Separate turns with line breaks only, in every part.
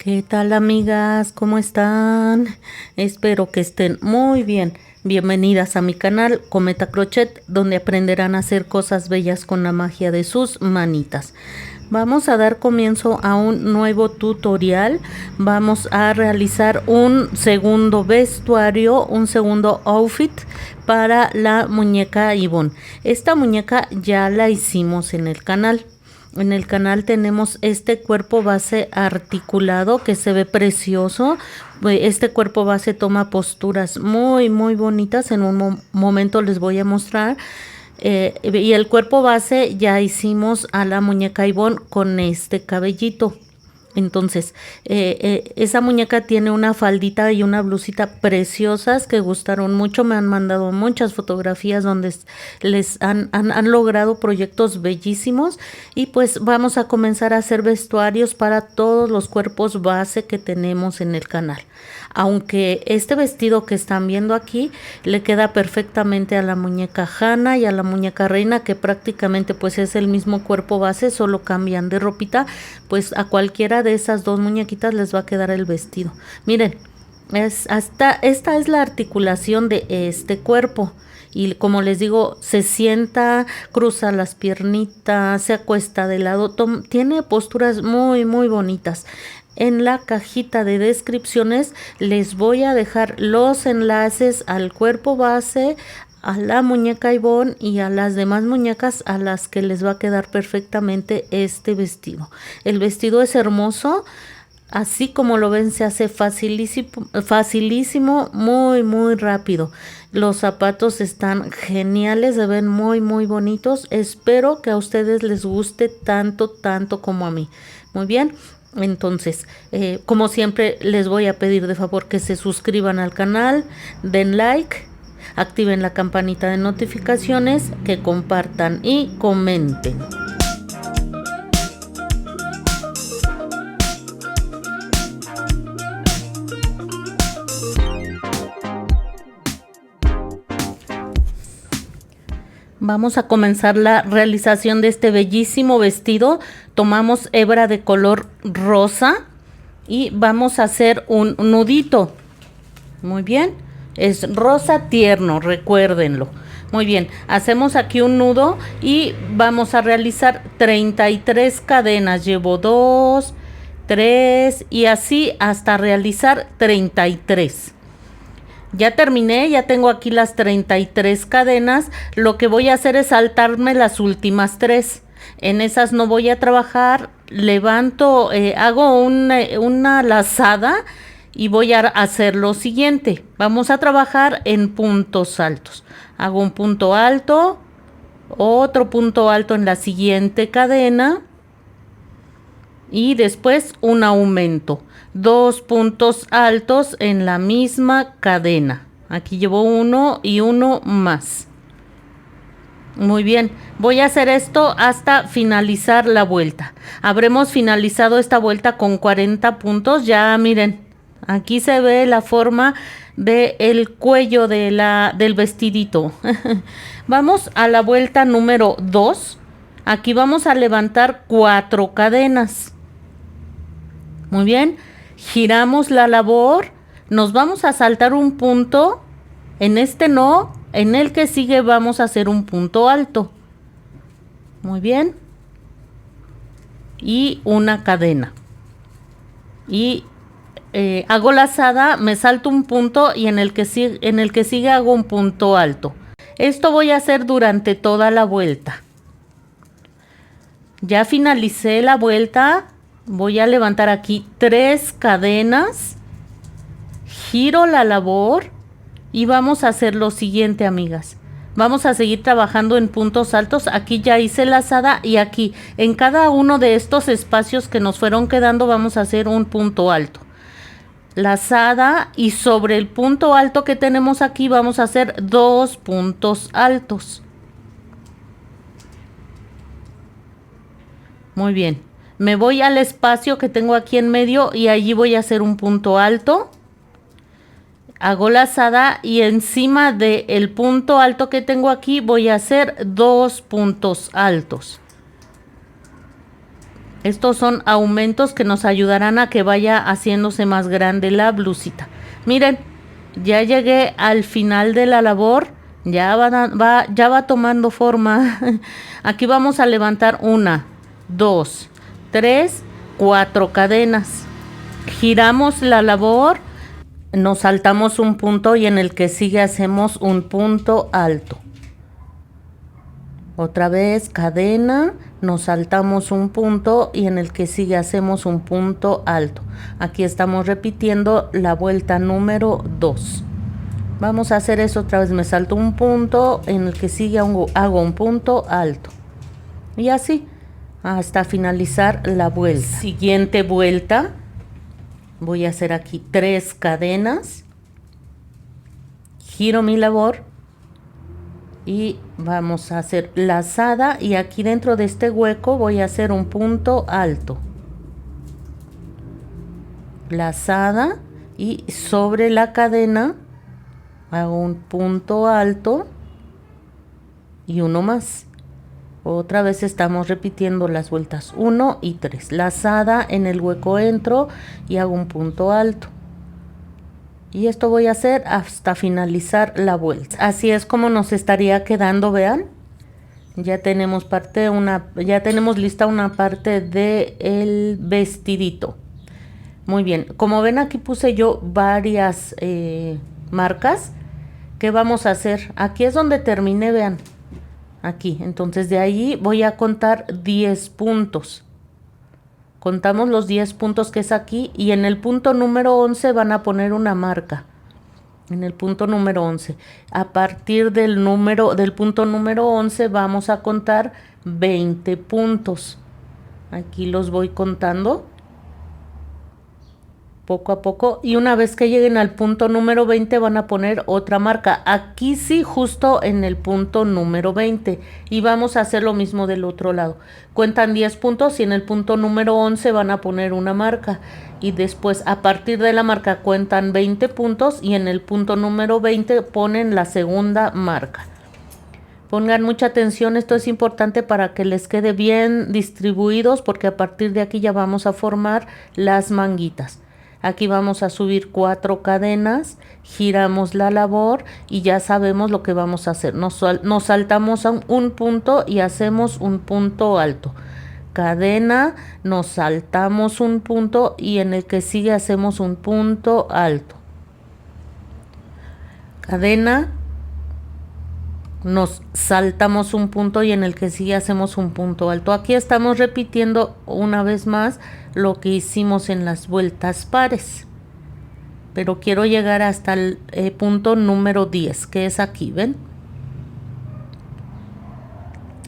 ¿Qué tal, amigas? ¿Cómo están? Espero que estén muy bien. Bienvenidas a mi canal Cometa Crochet, donde aprenderán a hacer cosas bellas con la magia de sus manitas. Vamos a dar comienzo a un nuevo tutorial. Vamos a realizar un segundo vestuario, un segundo outfit para la muñeca Yvonne. Esta muñeca ya la hicimos en el canal. En el canal tenemos este cuerpo base articulado que se ve precioso. Este cuerpo base toma posturas muy bonitas. En un momento les voy a mostrar. Y el cuerpo base ya hicimos a la muñeca Yvonne con este cabellito. Entonces, esa muñeca tiene una faldita y una blusita preciosas que gustaron mucho. Me han mandado muchas fotografías donde les han logrado proyectos bellísimos. Y pues vamos a comenzar a hacer vestuarios para todos los cuerpos base que tenemos en el canal. Aunque este vestido que están viendo aquí le queda perfectamente a la muñeca Hannah y a la muñeca Reina, que prácticamente pues es el mismo cuerpo base, solo cambian de ropita. Pues a cualquiera de esas dos muñequitas les va a quedar el vestido. Miren, esta es la articulación de este cuerpo. Y como les digo, se sienta, cruza las piernitas, se acuesta de lado, tiene posturas muy bonitas. En la cajita de descripciones les voy a dejar los enlaces al cuerpo base, a la muñeca Yvonne y a las demás muñecas a las que les va a quedar perfectamente este vestido. El vestido es hermoso, así como lo ven, se hace facilísimo, muy rápido. Los zapatos están geniales, se ven muy bonitos. Espero que a ustedes les guste tanto como a mí. Muy bien. Entonces, como siempre, les voy a pedir de favor que se suscriban al canal, den like, activen la campanita de notificaciones, que compartan y comenten. Vamos a comenzar la realización de este bellísimo vestido. Tomamos hebra de color rosa y vamos a hacer un nudito. Muy bien, es rosa tierno, recuérdenlo. Muy bien, hacemos aquí un nudo y vamos a realizar 33 cadenas. Llevo 2, 3 y así hasta realizar 33. Ya terminé, ya tengo aquí las 33 cadenas. Lo que voy a hacer es saltarme las últimas 3. En esas no voy a trabajar. Levanto, hago una lazada y voy a hacer lo siguiente. Vamos a trabajar en puntos altos. Hago un punto alto, otro punto alto en la siguiente cadena y después un aumento. 2 puntos altos en la misma cadena. Aquí llevo uno y uno más. Muy bien, voy a hacer esto hasta finalizar la vuelta. Habremos finalizado esta vuelta con 40 puntos. Ya miren, aquí se ve la forma del cuello del vestidito. Vamos a la vuelta número 2. Aquí vamos a levantar 4 cadenas. Muy bien. Giramos la labor, nos vamos a saltar un punto, en este no, en el que sigue vamos a hacer un punto alto. Muy bien. Y una cadena. Y hago lazada, me salto un punto y en el que sigue hago un punto alto. Esto voy a hacer durante toda la vuelta. Ya finalicé la vuelta. Voy a levantar aquí 3 cadenas, giro la labor y vamos a hacer lo siguiente, amigas. Vamos a seguir trabajando en puntos altos. Aquí ya hice lazada y aquí en cada uno de estos espacios que nos fueron quedando vamos a hacer un punto alto. Lazada y sobre el punto alto que tenemos aquí vamos a hacer 2 puntos altos. Muy bien. Me voy al espacio que tengo aquí en medio y allí voy a hacer un punto alto. Hago lazada y encima del punto alto que tengo aquí voy a hacer 2 puntos altos. Estos son aumentos que nos ayudarán a que vaya haciéndose más grande la blusita. Miren, ya llegué al final de la labor. Ya va tomando forma. Aquí vamos a levantar 1, 2, 3, 4 cadenas. Giramos la labor, nos saltamos un punto y en el que sigue hacemos un punto alto. Otra vez cadena, nos saltamos un punto y en el que sigue hacemos un punto alto. Aquí estamos repitiendo la vuelta número 2. Vamos a hacer eso otra vez. Me salto un punto, en el que sigue hago un punto alto. Y así hasta finalizar la vuelta. Siguiente vuelta. Voy a hacer aquí 3 cadenas. Giro mi labor. Y vamos a hacer lazada. Y aquí dentro de este hueco voy a hacer un punto alto. Lazada. Y sobre la cadena hago un punto alto y uno más. Otra vez estamos repitiendo las vueltas 1 y 3. Lazada, en el hueco entro y hago un punto alto. Y esto voy a hacer hasta finalizar la vuelta. Así es como nos estaría quedando, vean. Ya tenemos ya tenemos lista una parte del vestidito. Muy bien, como ven aquí puse yo varias marcas. ¿Qué vamos a hacer? Aquí es donde terminé, vean. Aquí, entonces de ahí voy a contar 10 puntos. Contamos los 10 puntos que es aquí y en el punto número 11 van a poner una marca. En el punto número 11. A partir del punto número 11 vamos a contar 20 puntos. Aquí los voy contando poco a poco y una vez que lleguen al punto número 20 van a poner otra marca. Aquí sí, justo en el punto número 20 y vamos a hacer lo mismo del otro lado. Cuentan 10 puntos y en el punto número 11 van a poner una marca y después a partir de la marca cuentan 20 puntos y en el punto número 20 ponen la segunda marca. Pongan mucha atención, esto es importante para que les quede bien distribuidos porque a partir de aquí ya vamos a formar las manguitas. Aquí vamos a subir 4 cadenas, giramos la labor y ya sabemos lo que vamos a hacer. Nos saltamos a un punto y hacemos un punto alto. Cadena, nos saltamos un punto y en el que sigue hacemos un punto alto. Cadena, nos saltamos un punto y en el que sigue hacemos un punto alto. Aquí estamos repitiendo una vez más lo que hicimos en las vueltas pares, pero quiero llegar hasta el punto número 10, que es aquí, ¿ven?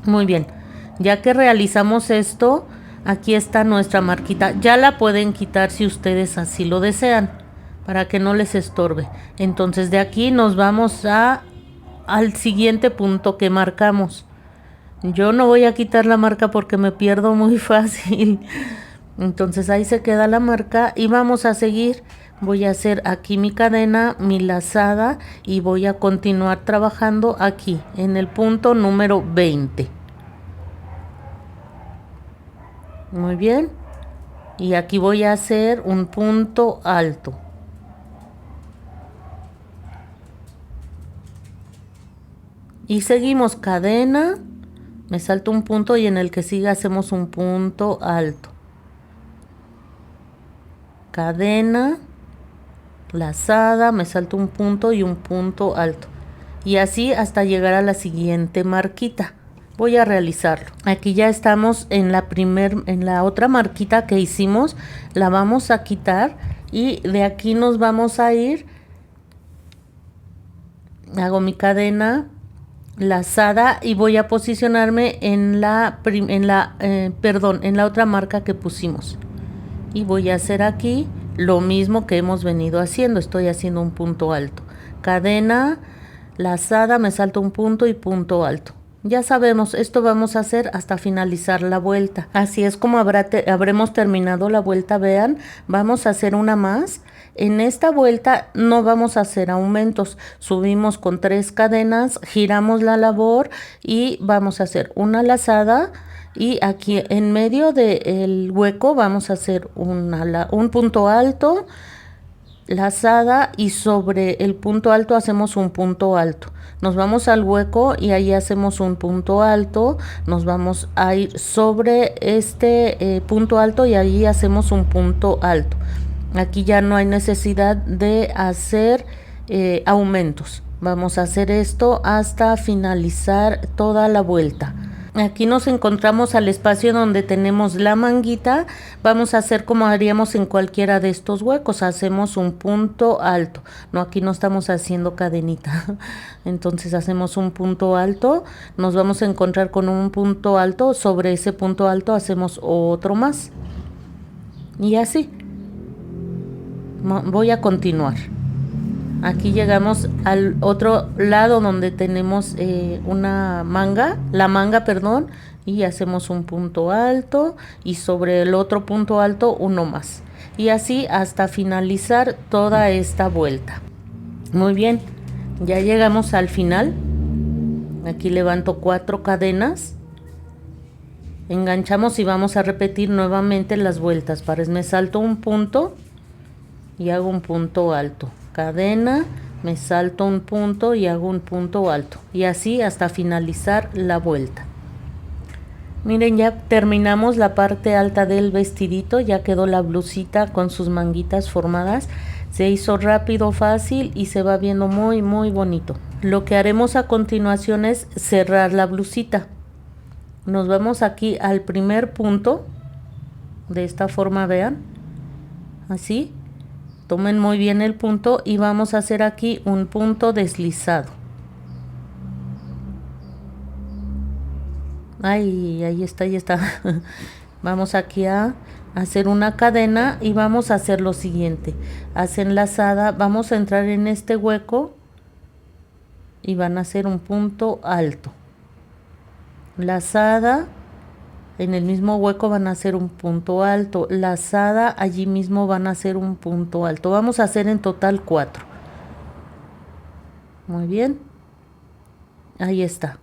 Muy bien, ya que realizamos esto, aquí está nuestra marquita. Ya la pueden quitar si ustedes así lo desean, para que no les estorbe. Entonces de aquí nos vamos al siguiente punto que marcamos. Yo no voy a quitar la marca porque me pierdo muy fácil. Entonces ahí se queda la marca y vamos a seguir. Voy a hacer aquí mi cadena, mi lazada y voy a continuar trabajando aquí en el punto número 20. Muy bien. Y aquí voy a hacer un punto alto. Y seguimos cadena, me salto un punto y en el que sigue hacemos un punto alto. Cadena, lazada, me salto un punto y un punto alto. Y así hasta llegar a la siguiente marquita. Voy a realizarlo. Aquí ya estamos en la otra marquita que hicimos. La vamos a quitar y de aquí nos vamos a ir. Hago mi cadena, lazada y voy a posicionarme en la otra marca que pusimos y voy a hacer aquí lo mismo que hemos venido haciendo. Estoy haciendo un punto alto, cadena, lazada, me salto un punto y punto alto. Ya sabemos, esto vamos a hacer hasta finalizar la vuelta. Así es como habremos terminado la vuelta. Vean, vamos a hacer una más. En esta vuelta no vamos a hacer aumentos, subimos con 3 cadenas, giramos la labor y vamos a hacer una lazada y aquí en medio del hueco vamos a hacer un punto alto, lazada, y sobre el punto alto hacemos un punto alto. Nos vamos al hueco y ahí hacemos un punto alto, nos vamos a ir sobre este punto alto y ahí hacemos un punto alto. Aquí ya no hay necesidad de hacer aumentos. Vamos a hacer esto hasta finalizar toda la vuelta. Aquí nos encontramos al espacio donde tenemos la manguita. Vamos a hacer como haríamos en cualquiera de estos huecos. Hacemos un punto alto. No, aquí no estamos haciendo cadenita. Entonces hacemos un punto alto. Nos vamos a encontrar con un punto alto. Sobre ese punto alto hacemos otro más. Y así. Voy a continuar. Aquí llegamos al otro lado donde tenemos una manga, la manga, perdón, y hacemos un punto alto y sobre el otro punto alto uno más. Y así hasta finalizar toda esta vuelta. Muy bien, ya llegamos al final. Aquí levanto 4 cadenas. Enganchamos y vamos a repetir nuevamente las vueltas. Me salto un punto y hago un punto alto. Cadena, me salto un punto y hago un punto alto, y así hasta finalizar la vuelta. Miren, ya terminamos la parte alta del vestidito, ya quedó la blusita con sus manguitas formadas. Se hizo rápido, fácil y se va viendo muy bonito. Lo que haremos a continuación es cerrar la blusita. Nos vamos aquí al primer punto, de esta forma, vean, así. Tomen muy bien el punto y vamos a hacer aquí un punto deslizado. Ay, ahí está, ahí está. Vamos aquí a hacer una cadena y vamos a hacer lo siguiente. Hacen lazada, vamos a entrar en este hueco y van a hacer un punto alto. Lazada. En el mismo hueco van a hacer un punto alto, lazada, allí mismo van a hacer un punto alto. Vamos a hacer en total 4. Muy bien. Ahí está.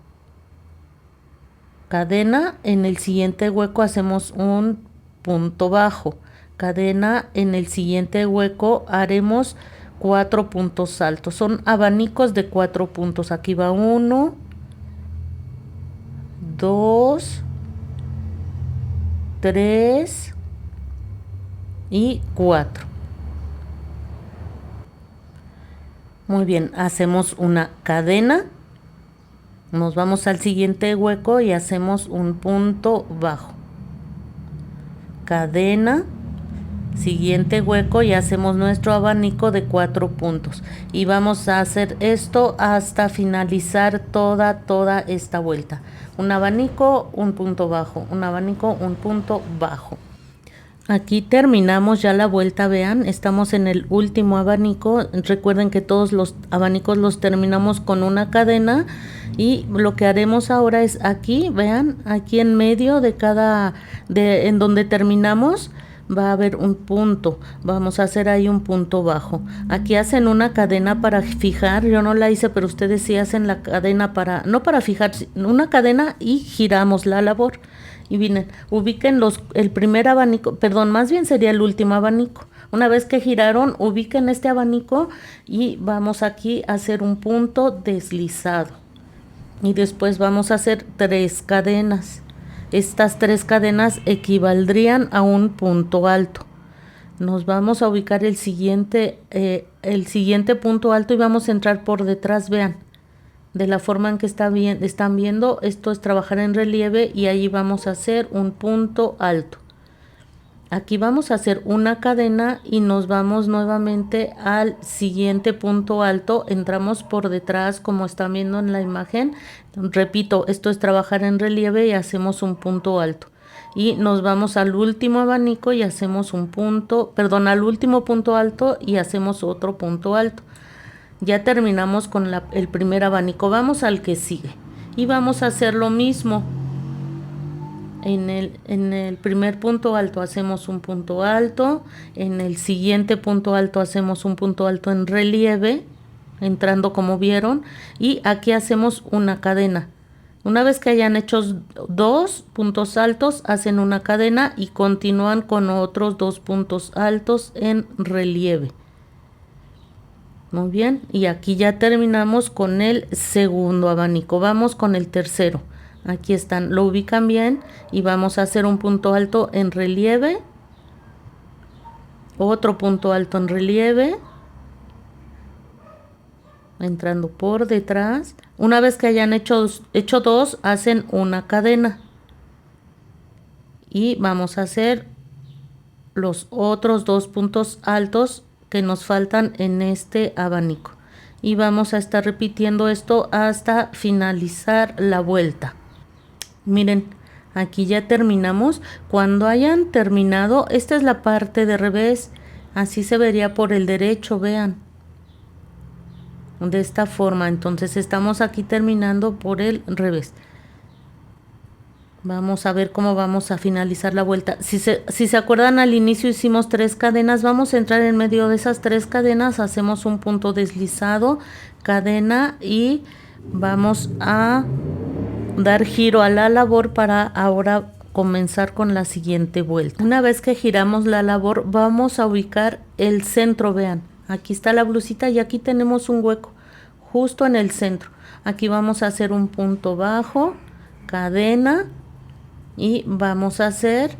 Cadena, en el siguiente hueco hacemos un punto bajo. Cadena, en el siguiente hueco haremos 4 puntos altos. Son abanicos de 4 puntos. Aquí va 1, 2, 3 y 4. Muy bien, hacemos una cadena, nos vamos al siguiente hueco y hacemos un punto bajo. Cadena, siguiente hueco y hacemos nuestro abanico de 4 puntos. Y vamos a hacer esto hasta finalizar toda esta vuelta. Un abanico, un punto bajo, un abanico, un punto bajo. Aquí terminamos ya la vuelta, vean, estamos en el último abanico. Recuerden que todos los abanicos los terminamos con una cadena, y lo que haremos ahora es aquí, vean, aquí en medio de en donde terminamos va a haber un punto. Vamos a hacer ahí un punto bajo. Aquí hacen una cadena para fijar. Yo no la hice, pero ustedes sí hacen la cadena no para fijar, una cadena, y giramos la labor. Y miren, ubiquen el primer abanico, perdón, más bien sería el último abanico. Una vez que giraron, ubiquen este abanico y vamos aquí a hacer un punto deslizado. Y después vamos a hacer 3 cadenas. Estas 3 cadenas equivaldrían a un punto alto. Nos vamos a ubicar el siguiente punto alto y vamos a entrar por detrás, vean. De la forma en que están viendo, esto es trabajar en relieve, y ahí vamos a hacer un punto alto. Aquí vamos a hacer una cadena y nos vamos nuevamente al siguiente punto alto. Entramos por detrás, como están viendo en la imagen. Repito, esto es trabajar en relieve y hacemos un punto alto. Y nos vamos al último abanico y hacemos al último punto alto y hacemos otro punto alto. Ya terminamos con el primer abanico. Vamos al que sigue y vamos a hacer lo mismo. En el primer punto alto hacemos un punto alto, en el siguiente punto alto hacemos un punto alto en relieve, entrando como vieron, y aquí hacemos una cadena. Una vez que hayan hecho 2 puntos altos, hacen una cadena y continúan con otros 2 puntos altos en relieve. Muy bien, y aquí ya terminamos con el segundo abanico. Vamos con el tercero. Aquí están, lo ubican bien y vamos a hacer un punto alto en relieve, otro punto alto en relieve, entrando por detrás. Una vez que hayan hecho 2, hacen una cadena y vamos a hacer los otros 2 puntos altos que nos faltan en este abanico y vamos a estar repitiendo esto hasta finalizar la vuelta. Miren, aquí ya terminamos. Cuando hayan terminado, esta es la parte de revés, así se vería por el derecho, vean, de esta forma. Entonces estamos aquí terminando por el revés. Vamos a ver cómo vamos a finalizar la vuelta. Si se acuerdan, al inicio hicimos 3 cadenas. Vamos a entrar en medio de esas 3 cadenas. Hacemos un punto deslizado, cadena y vamos a dar giro a la labor para ahora comenzar con la siguiente vuelta. Una vez que giramos la labor, vamos a ubicar el centro. Vean, aquí está la blusita y aquí tenemos un hueco justo en el centro. Aquí vamos a hacer un punto bajo, cadena y vamos a hacer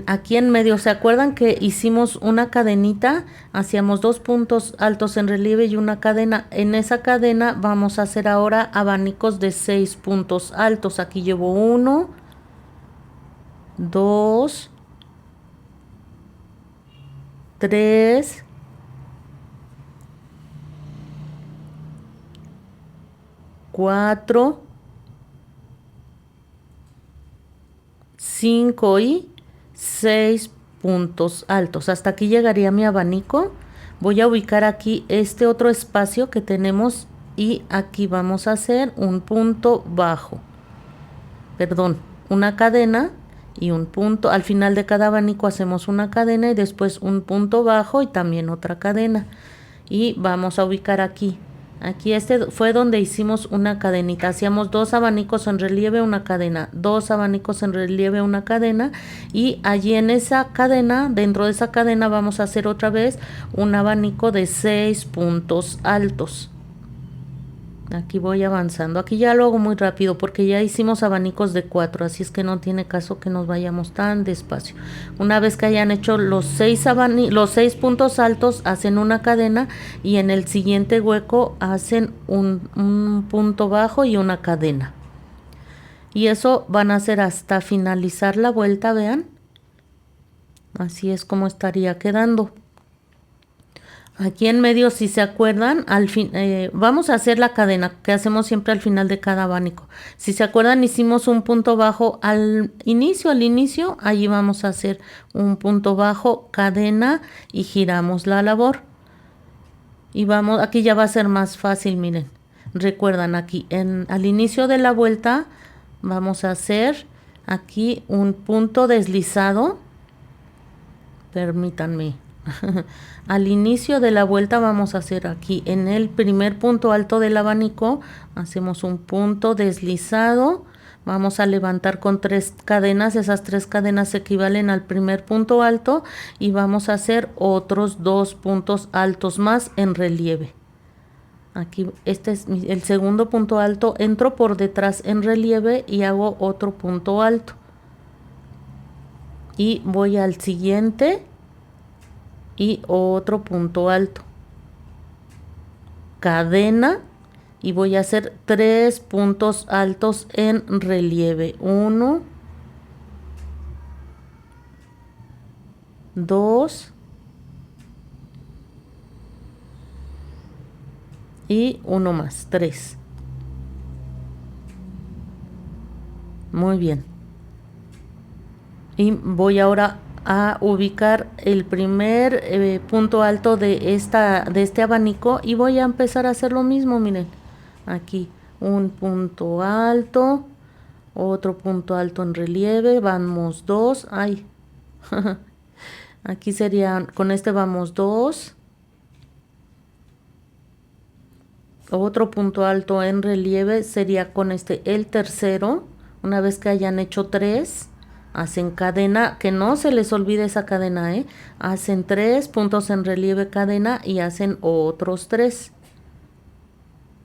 aquí en medio. ¿Se acuerdan que hicimos una cadenita? Hacíamos 2 puntos altos en relieve y una cadena. En esa cadena vamos a hacer ahora abanicos de 6 puntos altos. Aquí llevo 1, 2, 3, 4, 5 y 6 puntos altos. Hasta aquí llegaría mi abanico. Voy a ubicar aquí este otro espacio que tenemos y aquí vamos a hacer un punto bajo, perdón, una cadena y un punto. Al final de cada abanico hacemos una cadena y después un punto bajo y también otra cadena. Y vamos a ubicar aquí. Aquí este fue donde hicimos una cadenita. Hacíamos 2 abanicos en relieve, una cadena, 2 abanicos en relieve, una cadena. Y allí en esa cadena, dentro de esa cadena, vamos a hacer otra vez un abanico de 6 puntos altos. Aquí voy avanzando. Aquí ya lo hago muy rápido porque ya hicimos abanicos de 4, así es que no tiene caso que nos vayamos tan despacio. Una vez que hayan hecho los 6 puntos altos, hacen una cadena y en el siguiente hueco hacen un punto bajo y una cadena. Y eso van a hacer hasta finalizar la vuelta, vean. Así es como estaría quedando. Aquí en medio, si se acuerdan, al fin, vamos a hacer la cadena que hacemos siempre al final de cada abanico. Si se acuerdan, hicimos un punto bajo al inicio, allí vamos a hacer un punto bajo, cadena y giramos la labor. Y vamos, aquí ya va a ser más fácil, miren. Recuerdan aquí, al inicio de la vuelta, vamos a hacer aquí un punto deslizado. Permítanme. Al inicio de la vuelta vamos a hacer aquí en el primer punto alto del abanico, hacemos un punto deslizado, vamos a levantar con 3 cadenas, esas 3 cadenas equivalen al primer punto alto y vamos a hacer otros 2 puntos altos más en relieve. Aquí este es el segundo punto alto, entro por detrás en relieve y hago otro punto alto y voy al siguiente y otro punto alto, cadena y voy a hacer 3 puntos altos en relieve, 1, 2 y uno más, 3. Muy bien. Y voy ahora a ubicar el primer punto alto de este abanico y voy a empezar a hacer lo mismo. Miren, aquí un punto alto, otro punto alto en relieve, vamos 2, ay, aquí serían, con este vamos 2, Otro punto alto en relieve sería con el tercero. Una vez que hayan hecho 3, hacen cadena, que no se les olvide esa cadena, hacen 3 puntos en relieve cadena y hacen otros 3.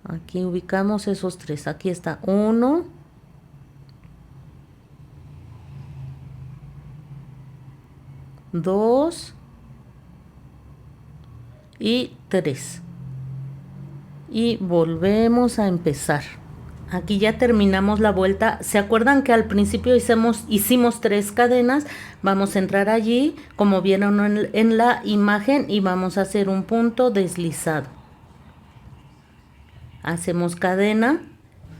Aquí ubicamos esos 3. Aquí está 1, 2 y 3. Y volvemos a empezar. Aquí ya terminamos la vuelta. ¿Se acuerdan que al principio hicimos 3 cadenas? Vamos a entrar allí, como vieron en la imagen, y vamos a hacer un punto deslizado. Hacemos cadena,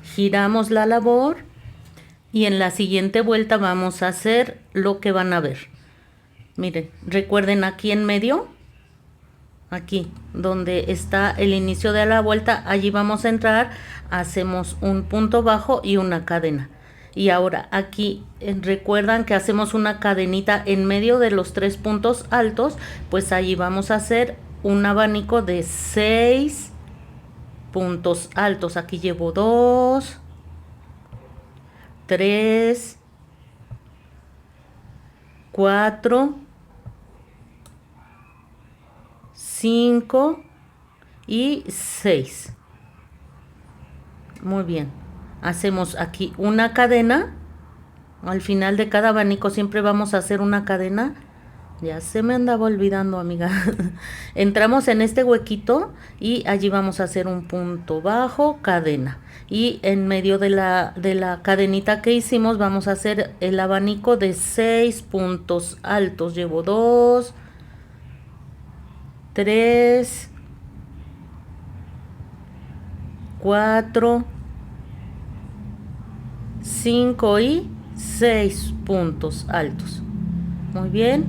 giramos la labor y en la siguiente vuelta vamos a hacer lo que van a ver. Miren, recuerden aquí en medio, aquí donde está el inicio de la vuelta, allí vamos a entrar, hacemos un punto bajo y una cadena. Y ahora aquí recuerdan que hacemos una cadenita en medio de los 3 puntos altos, pues allí vamos a hacer un abanico de 6 puntos altos. Aquí llevo 2, 3, 4, 5 y 6. Muy bien. Hacemos aquí una cadena. Al final de cada abanico siempre vamos a hacer una cadena. Ya se me andaba olvidando, amiga. Entramos en este huequito y allí vamos a hacer un punto bajo, cadena. Y en medio de la cadenita que hicimos vamos a hacer el abanico de 6 puntos altos. Llevo 2, 3, 4, 5 y 6 puntos altos. Muy bien,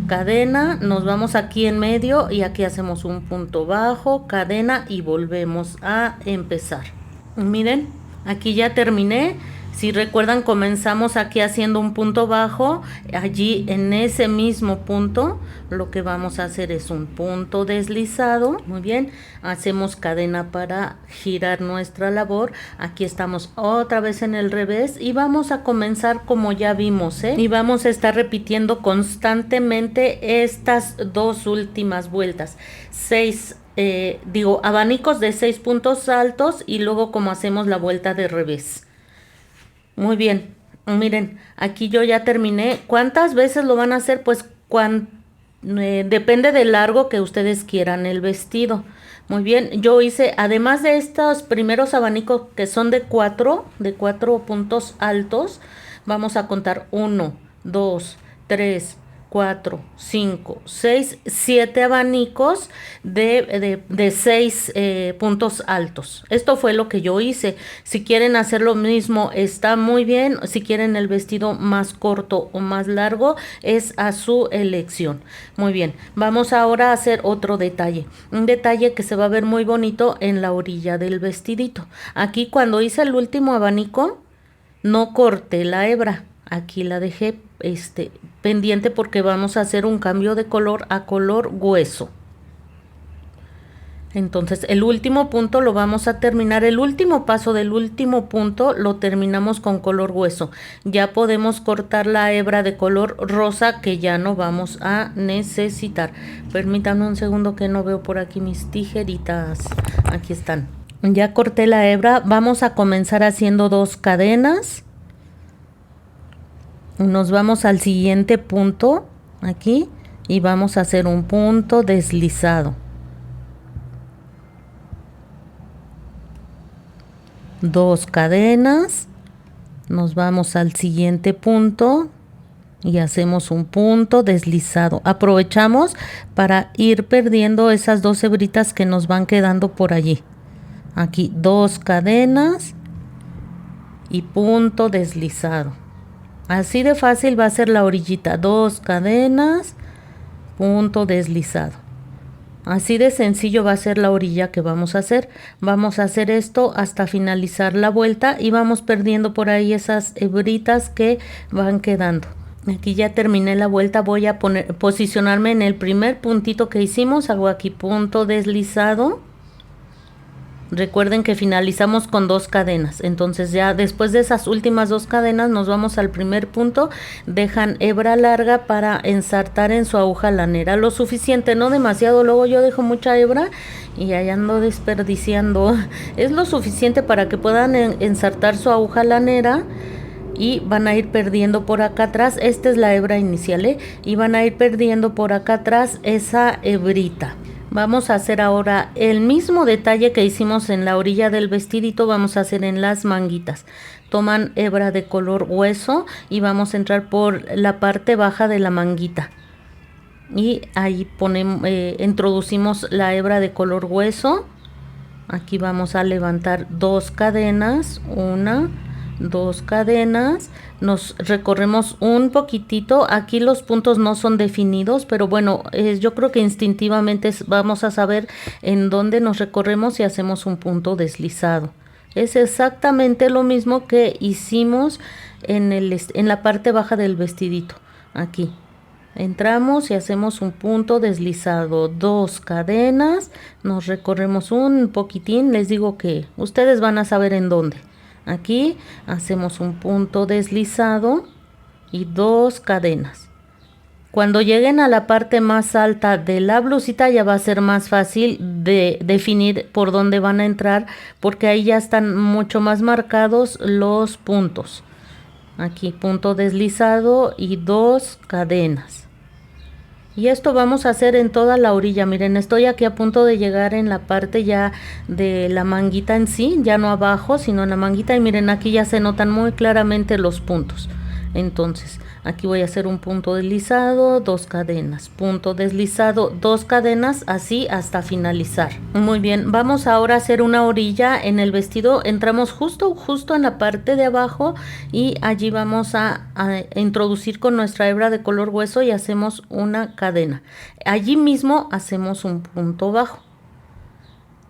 cadena, nos vamos aquí en medio y aquí hacemos un punto bajo, cadena y volvemos a empezar. Miren, aquí ya terminé. Si recuerdan, comenzamos aquí haciendo un punto bajo. Allí en ese mismo punto lo que vamos a hacer es un punto deslizado. Muy bien, hacemos cadena para girar nuestra labor. Aquí estamos otra vez en el revés y vamos a comenzar como ya vimos, y vamos a estar repitiendo constantemente estas 2 últimas vueltas. 6 abanicos de 6 puntos altos y luego como hacemos la vuelta de revés. Muy bien, miren, aquí yo ya terminé. ¿Cuántas veces lo van a hacer? Pues depende del largo que ustedes quieran el vestido. Muy bien, yo hice, además de estos primeros abanicos que son de 4 puntos altos, vamos a contar 1, 2, 3, 4, 5, 6, 7 abanicos de 6 puntos altos. Esto fue lo que yo hice. Si quieren hacer lo mismo, está muy bien. Si quieren el vestido más corto o más largo, es a su elección. Muy bien, vamos ahora a hacer otro detalle. Un detalle que se va a ver muy bonito en la orilla del vestidito. Aquí cuando hice el último abanico, no corté la hebra. Aquí la dejé pendiente porque vamos a hacer un cambio de color a color hueso. Entonces el último punto lo vamos a terminar, el último paso del último punto lo terminamos con color hueso. Ya podemos cortar la hebra de color rosa que ya no vamos a necesitar. Permítanme un segundo que no veo por aquí mis tijeritas. Aquí están. Ya corté la hebra, vamos a comenzar haciendo 2 cadenas. Nos vamos al siguiente punto aquí y vamos a hacer un punto deslizado. 2 cadenas, nos vamos al siguiente punto y hacemos un punto deslizado. Aprovechamos para ir perdiendo esas 2 hebritas que nos van quedando por allí. Aquí 2 cadenas y punto deslizado. Así de fácil va a ser la orillita. 2 cadenas, punto deslizado. Así de sencillo va a ser la orilla que vamos a hacer. Vamos a hacer esto hasta finalizar la vuelta y vamos perdiendo por ahí esas hebritas que van quedando. Aquí ya terminé la vuelta, voy a posicionarme en el primer puntito que hicimos. Hago aquí punto deslizado. Recuerden que finalizamos con 2 cadenas, entonces ya después de esas últimas 2 cadenas nos vamos al primer punto, dejan hebra larga para ensartar en su aguja lanera, lo suficiente, no demasiado, luego yo dejo mucha hebra y ahí ando desperdiciando, es lo suficiente para que puedan ensartar su aguja lanera. Y van a ir perdiendo por acá atrás, esta es la hebra inicial, y van a ir perdiendo por acá atrás esa hebrita. Vamos a hacer ahora el mismo detalle que hicimos en la orilla del vestidito, vamos a hacer en las manguitas. Toman hebra de color hueso y vamos a entrar por la parte baja de la manguita. Y ahí ponemos, introducimos la hebra de color hueso. Aquí vamos a levantar 2 cadenas, 1, 2 cadenas, nos recorremos un poquitito, aquí los puntos no son definidos, pero bueno, yo creo que instintivamente vamos a saber en dónde nos recorremos y hacemos un punto deslizado. Es exactamente lo mismo que hicimos en la parte baja del vestidito, aquí. Entramos y hacemos un punto deslizado, 2 cadenas, nos recorremos un poquitín, les digo que ustedes van a saber en dónde. Aquí hacemos un punto deslizado y 2 cadenas. Cuando lleguen a la parte más alta de la blusita ya va a ser más fácil de definir por dónde van a entrar, porque ahí ya están mucho más marcados los puntos. Aquí punto deslizado y 2 cadenas. Y esto vamos a hacer en toda la orilla. Miren, estoy aquí a punto de llegar en la parte ya de la manguita en sí, ya no abajo, sino en la manguita. Y miren, aquí ya se notan muy claramente los puntos. Entonces, aquí voy a hacer un punto deslizado, 2 cadenas, punto deslizado, 2 cadenas, así hasta finalizar. Muy bien, vamos ahora a hacer una orilla en el vestido. Entramos justo en la parte de abajo y allí vamos a introducir con nuestra hebra de color hueso y hacemos una cadena. Allí mismo hacemos un punto bajo.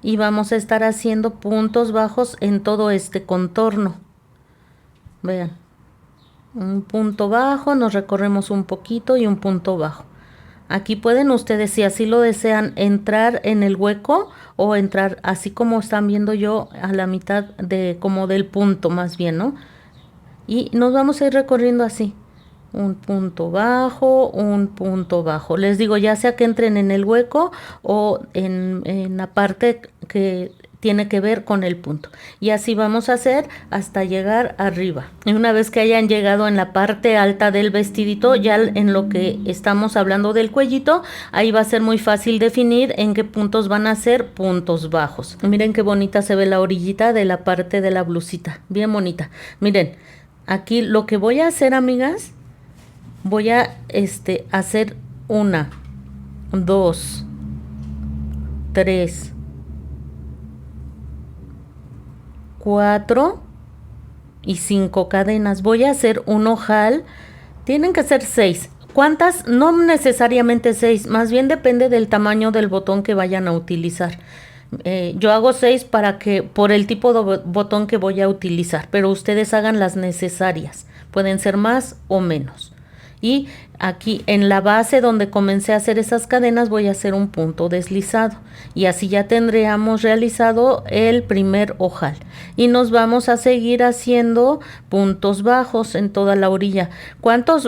Y vamos a estar haciendo puntos bajos en todo este contorno. Vean. Un punto bajo, nos recorremos un poquito y un punto bajo. Aquí pueden ustedes, si así lo desean, entrar en el hueco o entrar así como están viendo yo a la mitad de como del punto más bien, ¿no? Y nos vamos a ir recorriendo así. Un punto bajo, un punto bajo. Les digo, ya sea que entren en el hueco o en la parte que tiene que ver con el punto. Y así vamos a hacer hasta llegar arriba. Y una vez que hayan llegado en la parte alta del vestidito, ya en lo que estamos hablando del cuellito, ahí va a ser muy fácil definir en qué puntos van a ser puntos bajos. Miren qué bonita se ve la orillita de la parte de la blusita. Bien bonita. Miren, aquí lo que voy a hacer, amigas, voy a hacer 1, 2, 3, 4 y 5 cadenas. Voy a hacer un ojal, tienen que ser 6. ¿Cuántas? No necesariamente 6, más bien depende del tamaño del botón que vayan a utilizar. Yo hago 6 por el tipo de botón que voy a utilizar, pero ustedes hagan las necesarias, pueden ser más o menos. Y aquí en la base donde comencé a hacer esas cadenas voy a hacer un punto deslizado y así ya tendríamos realizado el primer ojal y nos vamos a seguir haciendo puntos bajos en toda la orilla.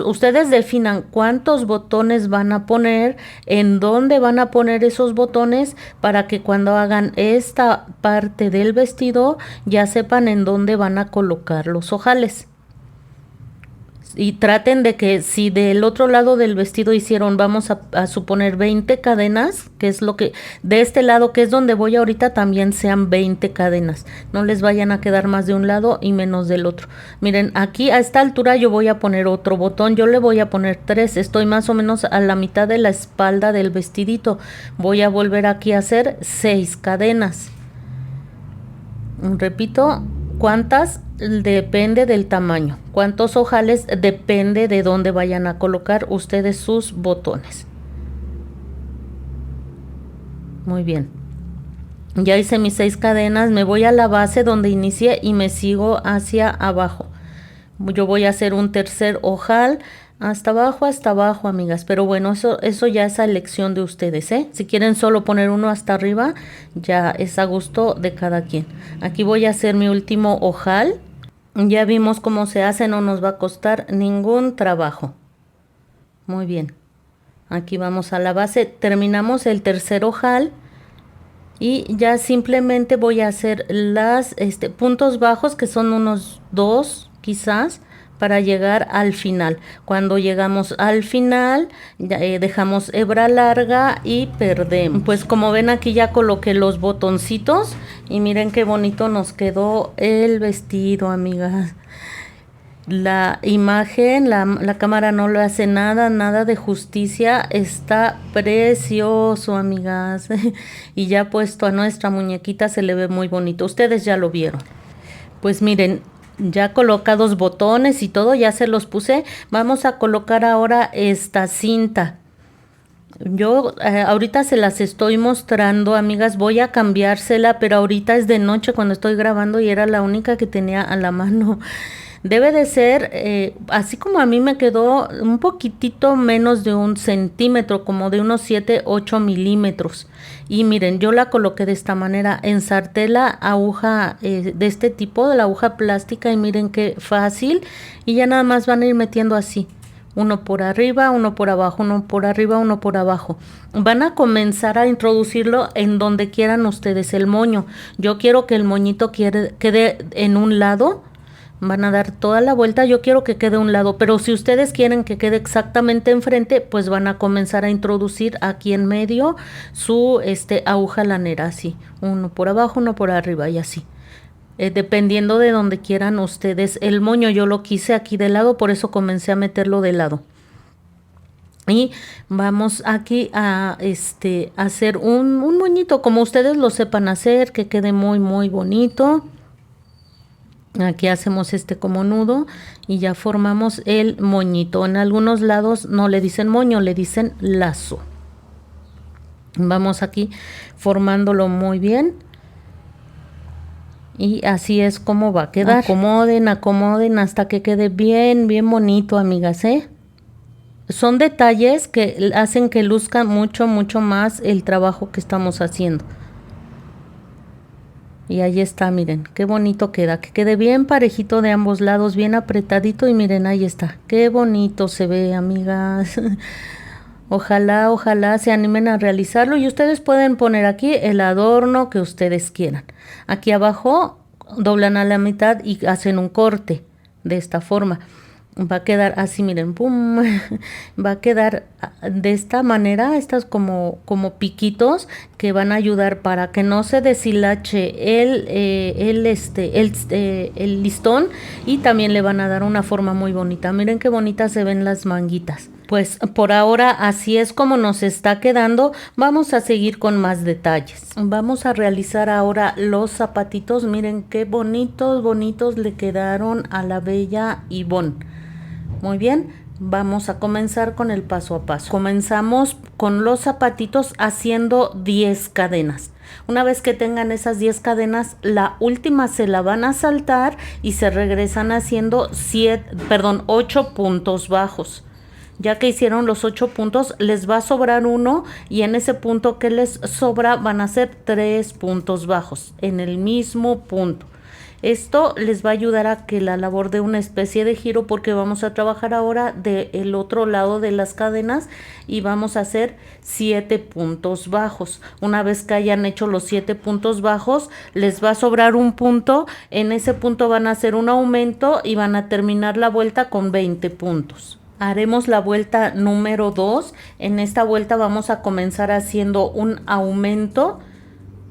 Ustedes definan cuántos botones van a poner, en dónde van a poner esos botones para que cuando hagan esta parte del vestido ya sepan en dónde van a colocar los ojales. Y traten de que si del otro lado del vestido hicieron, vamos a suponer 20 cadenas, que es lo que, de este lado que es donde voy ahorita, también sean 20 cadenas. No les vayan a quedar más de un lado y menos del otro. Miren, aquí a esta altura yo voy a poner otro botón, yo le voy a poner 3, estoy más o menos a la mitad de la espalda del vestidito. Voy a volver aquí a hacer 6 cadenas. Repito, ¿cuántas? Depende del tamaño. ¿Cuántos ojales? Depende de dónde vayan a colocar ustedes sus botones. Muy bien. Ya hice mis 6 cadenas, me voy a la base donde inicié y me sigo hacia abajo. Yo voy a hacer un tercer ojal hasta abajo, amigas. Pero bueno, eso ya es a elección de ustedes, ¿eh? Si quieren solo poner uno hasta arriba, ya es a gusto de cada quien. Aquí voy a hacer mi último ojal. Ya vimos cómo se hace, no nos va a costar ningún trabajo. Muy bien. Aquí vamos a la base, terminamos el tercer ojal y ya simplemente voy a hacer las puntos bajos, que son unos 2 quizás, para llegar al final. Cuando llegamos al final, ya, dejamos hebra larga y perdemos. Pues como ven, aquí ya coloqué los botoncitos y miren qué bonito nos quedó el vestido, amigas. La imagen, la cámara no le hace nada de justicia. Está precioso, amigas. Y ya puesto a nuestra muñequita se le ve muy bonito. Ustedes ya lo vieron. Pues miren, ya colocados botones y todo, ya se los puse. Vamos a colocar ahora esta cinta. Yo ahorita se las estoy mostrando, amigas. Voy a cambiársela, pero ahorita es de noche cuando estoy grabando y era la única que tenía a la mano. Debe de ser, así como a mí me quedó, un poquitito menos de 1 centímetro, como de unos 7-8 milímetros. Y miren, yo la coloqué de esta manera, ensarté la aguja de este tipo, de la aguja plástica, y miren qué fácil. Y ya nada más van a ir metiendo así, uno por arriba, uno por abajo, uno por arriba, uno por abajo. Van a comenzar a introducirlo en donde quieran ustedes el moño. Yo quiero que el moñito quede en un lado. Van a dar toda la vuelta, yo quiero que quede a un lado, pero si ustedes quieren que quede exactamente enfrente, pues van a comenzar a introducir aquí en medio su aguja lanera, así, uno por abajo, uno por arriba y así. Dependiendo de donde quieran ustedes el moño, yo lo quise aquí de lado, por eso comencé a meterlo de lado. Y vamos aquí a hacer un moñito como ustedes lo sepan hacer, que quede muy bonito. Aquí hacemos como nudo y ya formamos el moñito. En algunos lados no le dicen moño, le dicen lazo. Vamos aquí formándolo muy bien. Y así es como va a quedar. Acomoden hasta que quede bien bonito, amigas, ¿eh? Son detalles que hacen que luzca mucho más el trabajo que estamos haciendo. Y ahí está, miren, qué bonito queda, que quede bien parejito de ambos lados, bien apretadito, y miren, ahí está, qué bonito se ve, amigas. Ojalá se animen a realizarlo, y ustedes pueden poner aquí el adorno que ustedes quieran. Aquí abajo doblan a la mitad y hacen un corte de esta forma. Va a quedar así, miren, pum, va a quedar de esta manera, estas como piquitos que van a ayudar para que no se deshilache el listón, y también le van a dar una forma muy bonita. Miren qué bonitas se ven las manguitas. Pues por ahora así es como nos está quedando. Vamos a seguir con más detalles. Vamos a realizar ahora los zapatitos. Miren qué bonitos le quedaron a la bella Ivonne. Muy bien, vamos a comenzar con el paso a paso. Comenzamos con los zapatitos haciendo 10 cadenas. Una vez que tengan esas 10 cadenas, la última se la van a saltar y se regresan haciendo 8 puntos bajos. Ya que hicieron los 8 puntos, les va a sobrar uno, y en ese punto que les sobra van a hacer 3 puntos bajos en el mismo punto. Esto les va a ayudar a que la labor dé una especie de giro, porque vamos a trabajar ahora del otro lado de las cadenas y vamos a hacer 7 puntos bajos. Una vez que hayan hecho los 7 puntos bajos, les va a sobrar un punto. En ese punto van a hacer un aumento y van a terminar la vuelta con 20 puntos. Haremos la vuelta número 2. En esta vuelta vamos a comenzar haciendo un aumento.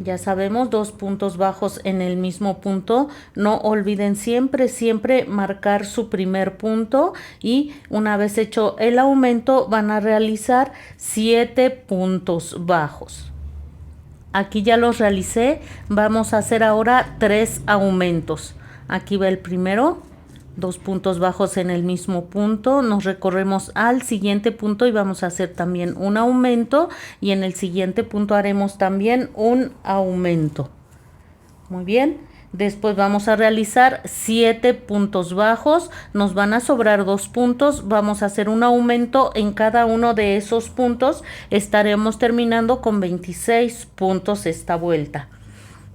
Ya sabemos, 2 puntos bajos en el mismo punto. No olviden siempre marcar su primer punto, y una vez hecho el aumento van a realizar 7 puntos bajos. Aquí ya los realicé. Vamos a hacer ahora 3 aumentos. Aquí va el primero. 2 puntos bajos en el mismo punto, nos recorremos al siguiente punto y vamos a hacer también un aumento, y en el siguiente punto haremos también un aumento. Muy bien, Después vamos a realizar 7 puntos bajos, nos van a sobrar 2 puntos, vamos a hacer un aumento en cada uno de esos puntos, estaremos terminando con 26 puntos esta vuelta.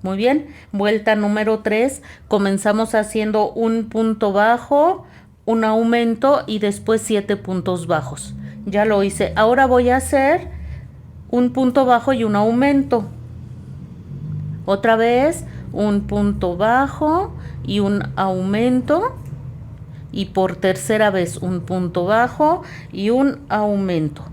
Muy bien, vuelta número 3, comenzamos haciendo un punto bajo, un aumento y después 7 puntos bajos. Ya lo hice, ahora voy a hacer un punto bajo y un aumento. Otra vez un punto bajo y un aumento, y por tercera vez un punto bajo y un aumento.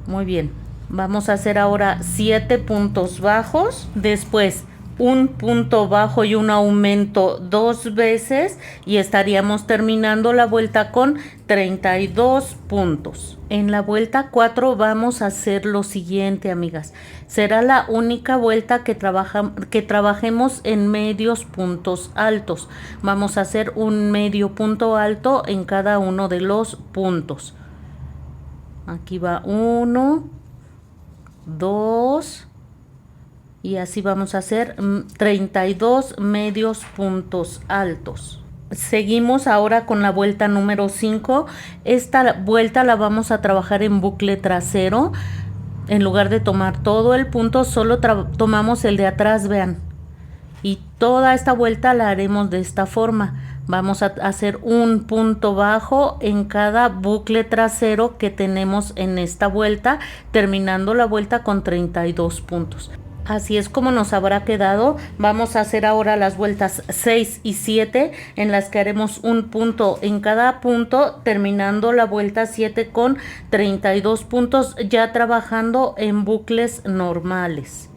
Muy bien, vamos a hacer ahora 7 puntos bajos, después un punto bajo y un aumento 2 veces y estaríamos terminando la vuelta con 32 puntos. En la vuelta 4 vamos a hacer lo siguiente, amigas. Será la única vuelta que trabajemos en medios puntos altos. Vamos a hacer un medio punto alto en cada uno de los puntos. Aquí va 1, 2 y así vamos a hacer 32 medios puntos altos. Seguimos ahora con la vuelta número 5. Esta vuelta la vamos a trabajar en bucle trasero. En lugar de tomar todo el punto, solo tomamos el de atrás, vean. Y toda esta vuelta la haremos de esta forma. Vamos a hacer un punto bajo en cada bucle trasero que tenemos en esta vuelta, terminando la vuelta con 32 puntos. Así es como nos habrá quedado. Vamos a hacer ahora las vueltas 6 y 7 en las que haremos un punto en cada punto, terminando la vuelta 7 con 32 puntos, ya trabajando en bucles normales.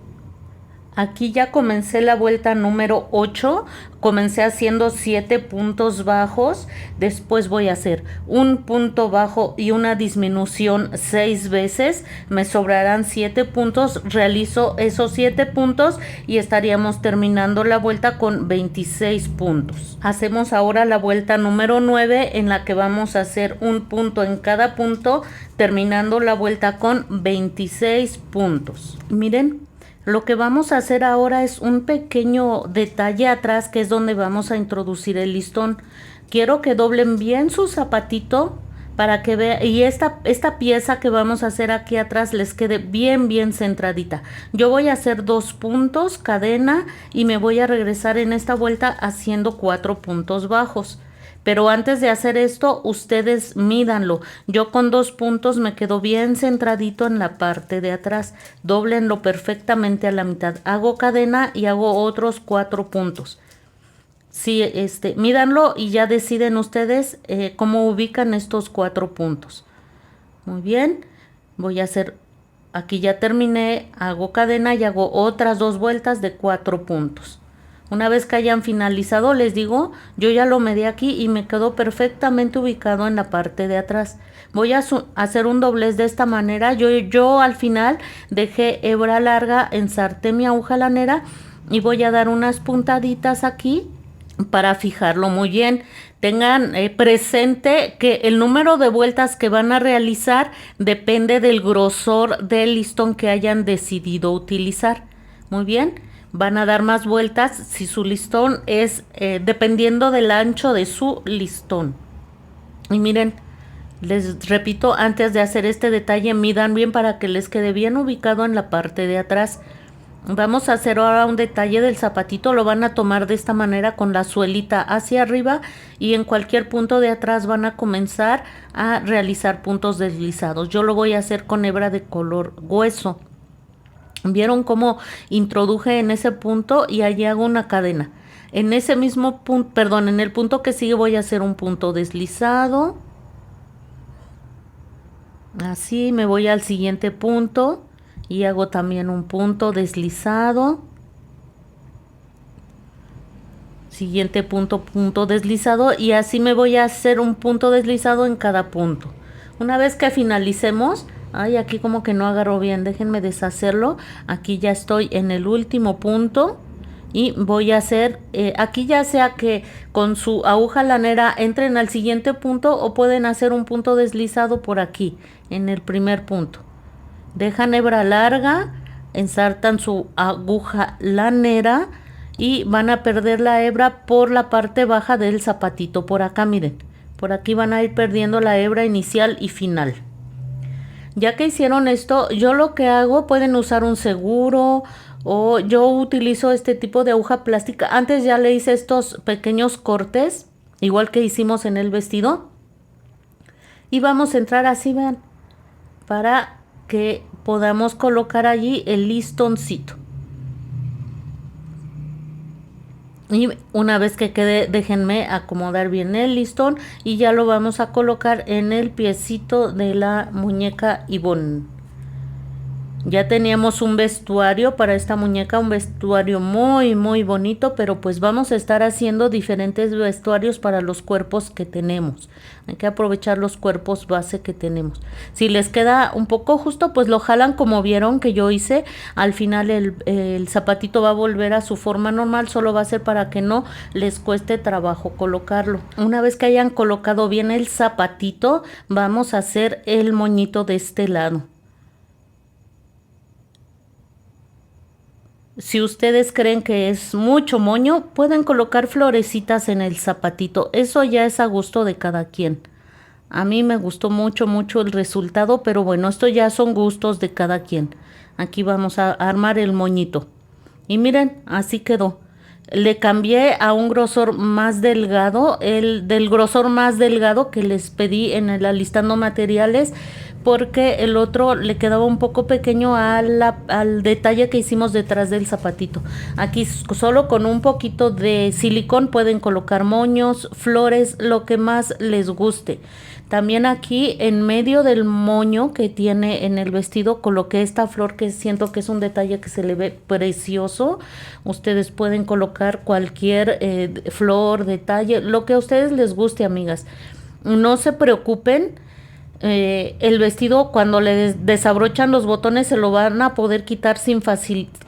Aquí ya comencé la vuelta número 8, comencé haciendo 7 puntos bajos, después voy a hacer un punto bajo y una disminución 6 veces, me sobrarán 7 puntos, realizo esos 7 puntos y estaríamos terminando la vuelta con 26 puntos. Hacemos ahora la vuelta número 9 en la que vamos a hacer un punto en cada punto, terminando la vuelta con 26 puntos. Miren. Lo que vamos a hacer ahora es un pequeño detalle atrás, que es donde vamos a introducir el listón. Quiero que doblen bien su zapatito para que vean, y esta pieza que vamos a hacer aquí atrás les quede bien centradita. Yo voy a hacer 2 puntos, cadena, y me voy a regresar en esta vuelta haciendo 4 puntos bajos. Pero antes de hacer esto, ustedes mídanlo. Yo con 2 puntos me quedo bien centradito en la parte de atrás. Dóblenlo perfectamente a la mitad. Hago cadena y hago otros 4 puntos. Sí, mídanlo y ya deciden ustedes cómo ubican estos 4 puntos. Muy bien. Voy a hacer, aquí ya terminé, hago cadena y hago otras 2 vueltas de 4 puntos. Una vez que hayan finalizado, les digo, yo ya lo medí aquí y me quedó perfectamente ubicado en la parte de atrás. Voy a hacer un doblez de esta manera. Yo al final dejé hebra larga, ensarté mi aguja lanera y voy a dar unas puntaditas aquí para fijarlo muy bien. Tengan presente que el número de vueltas que van a realizar depende del grosor del listón que hayan decidido utilizar. Muy bien. Van a dar más vueltas si su listón es dependiendo del ancho de su listón. Y miren, les repito, antes de hacer este detalle, midan bien para que les quede bien ubicado en la parte de atrás. Vamos a hacer ahora un detalle del zapatito. Lo van a tomar de esta manera con la suelita hacia arriba y en cualquier punto de atrás van a comenzar a realizar puntos deslizados. Yo lo voy a hacer con hebra de color hueso. ¿Vieron cómo introduje en ese punto y allí hago una cadena? En ese mismo punto, perdón, en el punto que sigue voy a hacer un punto deslizado. Así me voy al siguiente punto y hago también un punto deslizado. Siguiente punto, punto deslizado, y así me voy a hacer un punto deslizado en cada punto. Una vez que finalicemos, ay, aquí como que no agarro bien, déjenme deshacerlo. Aquí ya estoy en el último punto y voy a hacer, aquí ya sea que con su aguja lanera entren al siguiente punto o pueden hacer un punto deslizado por aquí, en el primer punto. Dejan hebra larga, ensartan su aguja lanera y van a perder la hebra por la parte baja del zapatito. Por acá, miren, por aquí van a ir perdiendo la hebra inicial y final. Ya que hicieron esto, yo lo que hago, pueden usar un seguro o yo utilizo este tipo de aguja plástica. Antes ya le hice estos pequeños cortes, igual que hicimos en el vestido. Y vamos a entrar así, vean, para que podamos colocar allí el listoncito. Y una vez que quede, déjenme acomodar bien el listón y ya lo vamos a colocar en el piecito de la muñeca Ivonne. Ya teníamos un vestuario para esta muñeca, un vestuario muy muy bonito, pero pues vamos a estar haciendo diferentes vestuarios para los cuerpos que tenemos. Hay que aprovechar los cuerpos base que tenemos. Si les queda un poco justo, pues lo jalan como vieron que yo hice. Al final el zapatito va a volver a su forma normal, solo va a ser para que no les cueste trabajo colocarlo. Una vez que hayan colocado bien el zapatito, vamos a hacer el moñito de este lado. Si ustedes creen que es mucho moño, pueden colocar florecitas en el zapatito. Eso ya es a gusto de cada quien. A mí me gustó mucho, mucho el resultado, pero bueno, esto ya son gustos de cada quien. Aquí vamos a armar el moñito. Y miren, así quedó. Le cambié a un grosor más delgado, el del grosor más delgado que les pedí en el alistando materiales, porque el otro le quedaba un poco pequeño al detalle que hicimos detrás del zapatito. Aquí solo con un poquito de silicón pueden colocar moños, flores, lo que más les guste. También aquí en medio del moño que tiene en el vestido coloqué esta flor que siento que es un detalle que se le ve precioso. Ustedes pueden colocar cualquier flor, detalle, lo que a ustedes les guste, amigas. No se preocupen. El vestido cuando le desabrochan los botones se lo van a poder quitar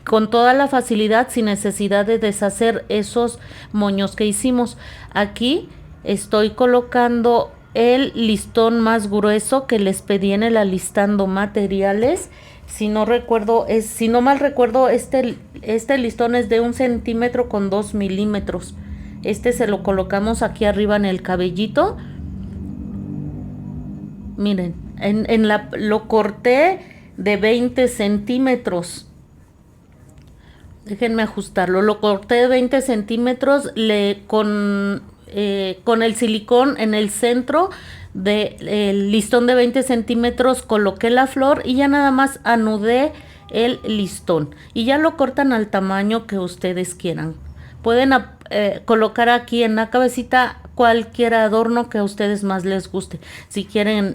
con toda la facilidad, sin necesidad de deshacer esos moños que hicimos. Aquí estoy colocando el listón más grueso que les pedí en el alistando materiales. Si no mal recuerdo, este listón es de 1 centímetro con 2 milímetros. Este se lo colocamos aquí arriba en el cabellito. Miren, lo corté de 20 centímetros. Déjenme ajustarlo. Lo corté de 20 centímetros con el silicón en el centro del listón de 20 centímetros. Coloqué la flor y ya nada más anudé el listón. Y ya lo cortan al tamaño que ustedes quieran. Pueden colocar aquí en la cabecita cualquier adorno que a ustedes más les guste. Si quieren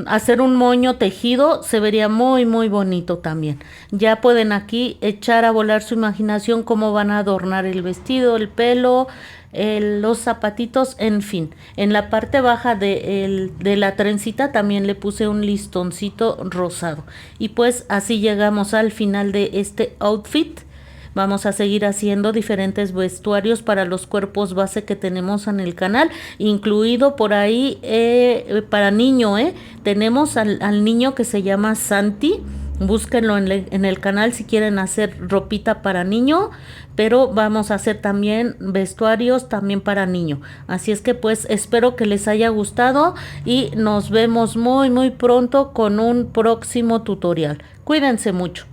hacer un moño tejido, se vería muy muy bonito también. Ya pueden aquí echar a volar su imaginación cómo van a adornar el vestido, el pelo, los zapatitos, en fin. En la parte baja de la trencita también le puse un listoncito rosado. Y pues así llegamos al final de este outfit. Vamos a seguir haciendo diferentes vestuarios para los cuerpos base que tenemos en el canal, incluido por ahí para niño. Tenemos al niño que se llama Santi. Búsquenlo en el canal si quieren hacer ropita para niño, pero vamos a hacer también vestuarios también para niño. Así es que pues espero que les haya gustado y nos vemos muy muy pronto con un próximo tutorial. Cuídense mucho.